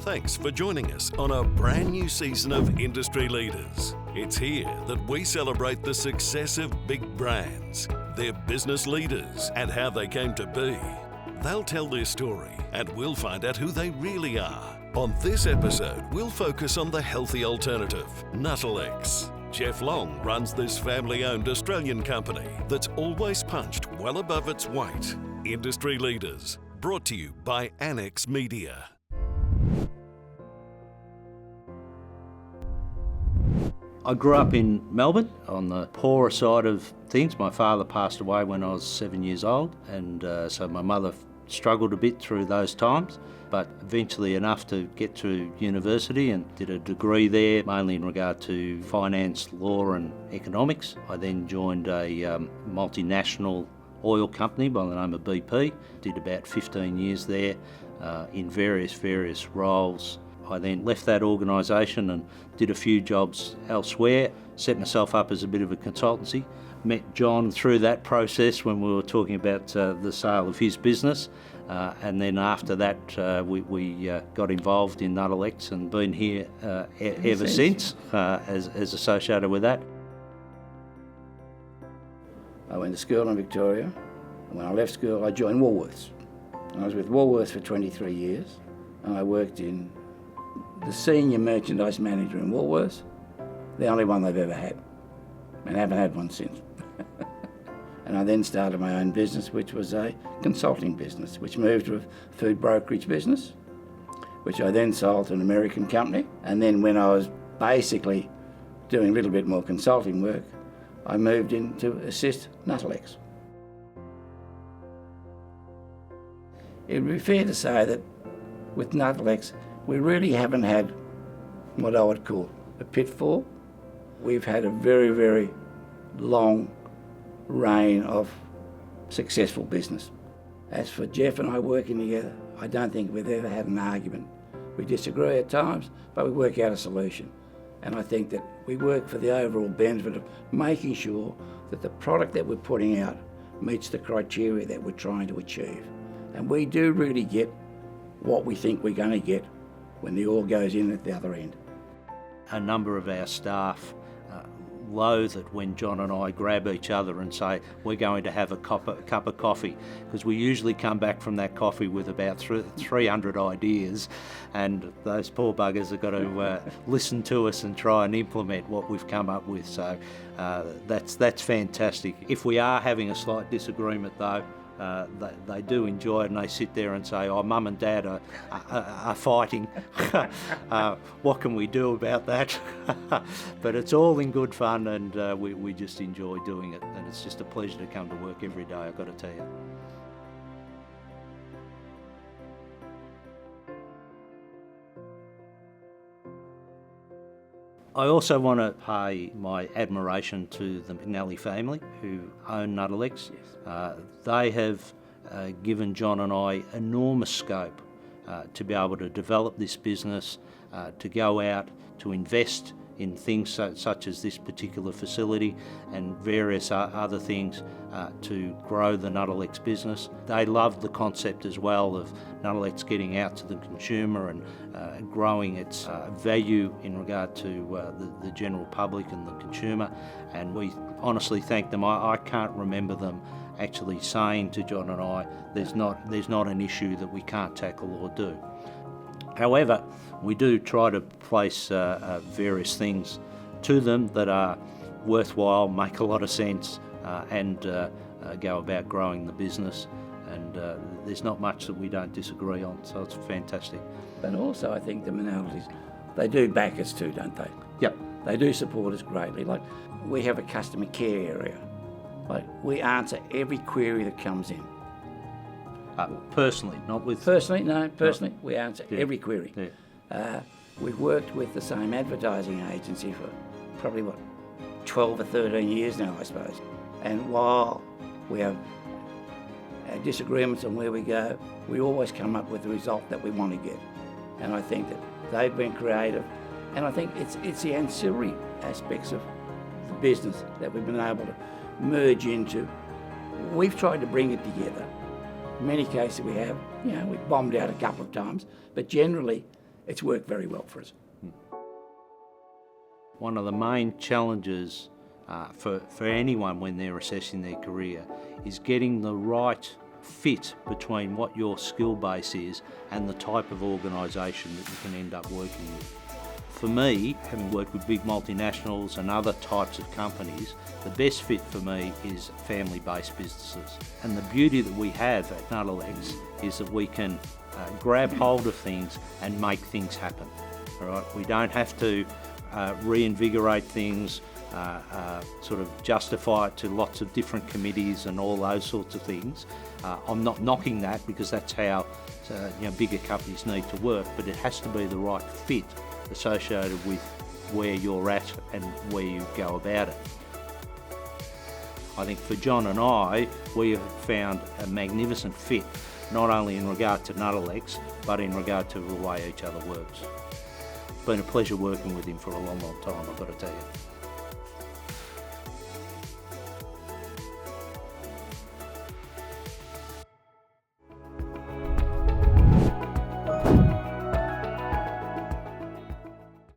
Thanks for joining us on a brand new season of Industry Leaders. It's here that we celebrate the success of big brands, their business leaders, and how they came to be. They'll tell their story, and we'll find out who they really are. On this episode, we'll focus on the healthy alternative, Nuttelex. Jeff Long runs this family-owned Australian company that's always punched well above its weight. Industry Leaders, brought to you by Annex Media. I grew up in Melbourne on the poorer side of things. My father passed away when I was 7 years old, and so my mother struggled a bit through those times, but eventually enough to get to university and did a degree there, mainly in regard to finance, law and economics. I then joined a multinational oil company by the name of BP, did about 15 years there in various roles. I then left that organisation and did a few jobs elsewhere, set myself up as a bit of a consultancy. Met John through that process when we were talking about the sale of his business, and then after that we got involved in Nuttelex and been here ever since as associated with that. I went to school in Victoria, and when I left school I joined Woolworths. I was with Woolworths for 23 years, and I worked in the senior merchandise manager in Woolworths, the only one they've ever had, and haven't had one since. And I then started my own business, which was a consulting business, which moved to a food brokerage business, which I then sold to an American company. And then when I was basically doing a little bit more consulting work, I moved in to assist Nuttelex. It would be fair to say that with Nuttelex, we really haven't had what I would call a pitfall. We've had a very, very long reign of successful business. As for Jeff and I working together, I don't think we've ever had an argument. We disagree at times, but we work out a solution. And I think that we work for the overall benefit of making sure that the product that we're putting out meets the criteria that we're trying to achieve. And we do really get what we think we're going to get when the oil goes in at the other end. A number of our staff loathe it when John and I grab each other and say we're going to have a cup of coffee, because we usually come back from that coffee with about 300 ideas, and those poor buggers have got to listen to us and try and implement what we've come up with. So that's fantastic. If we are having a slight disagreement though, they do enjoy it, and they sit there and say, oh, Mum and Dad are fighting. What can we do about that? But it's all in good fun, and we just enjoy doing it, and it's just a pleasure to come to work every day, I've got to tell you. I also want to pay my admiration to the McNally family who own Nuttelex. They have given John and I enormous scope to be able to develop this business, to go out, to invest in things such as this particular facility and various other things to grow the Nuttelex business. They loved the concept as well of Nuttelex getting out to the consumer and growing its value in regard to the general public and the consumer, and we honestly thank them. I can't remember them actually saying to John and I, there's not an issue that we can't tackle or do. However, we do try to place various things to them that are worthwhile, make a lot of sense, and go about growing the business. And there's not much that we don't disagree on, so it's fantastic. But also I think the Minalities, they do back us too, don't they? Yep. They do support us greatly. Like, we have a customer care area. Like, we answer every query that comes in. Personally, not with... Personally, no, personally, we answer every query. Yeah. We've worked with the same advertising agency for probably, 12 or 13 years now, I suppose. And while we have disagreements on where we go, we always come up with the result that we want to get. And I think that they've been creative, and I think it's the ancillary aspects of the business that we've been able to merge into. We've tried to bring it together. In many cases we have, we've bombed out a couple of times, but generally it's worked very well for us. One of the main challenges for anyone when they're assessing their career is getting the right fit between what your skill base is and the type of organisation that you can end up working with. For me, having worked with big multinationals and other types of companies, the best fit for me is family-based businesses. And the beauty that we have at Nuttelex is that we can grab hold of things and make things happen. All right? We don't have to reinvigorate things, sort of justify it to lots of different committees and all those sorts of things. I'm not knocking that because that's how bigger companies need to work, but it has to be the right fit associated with where you're at and where you go about it. I think for John and I, we have found a magnificent fit, not only in regard to Nuttelex, but in regard to the way each other works. It's been a pleasure working with him for a long, long time, I've got to tell you.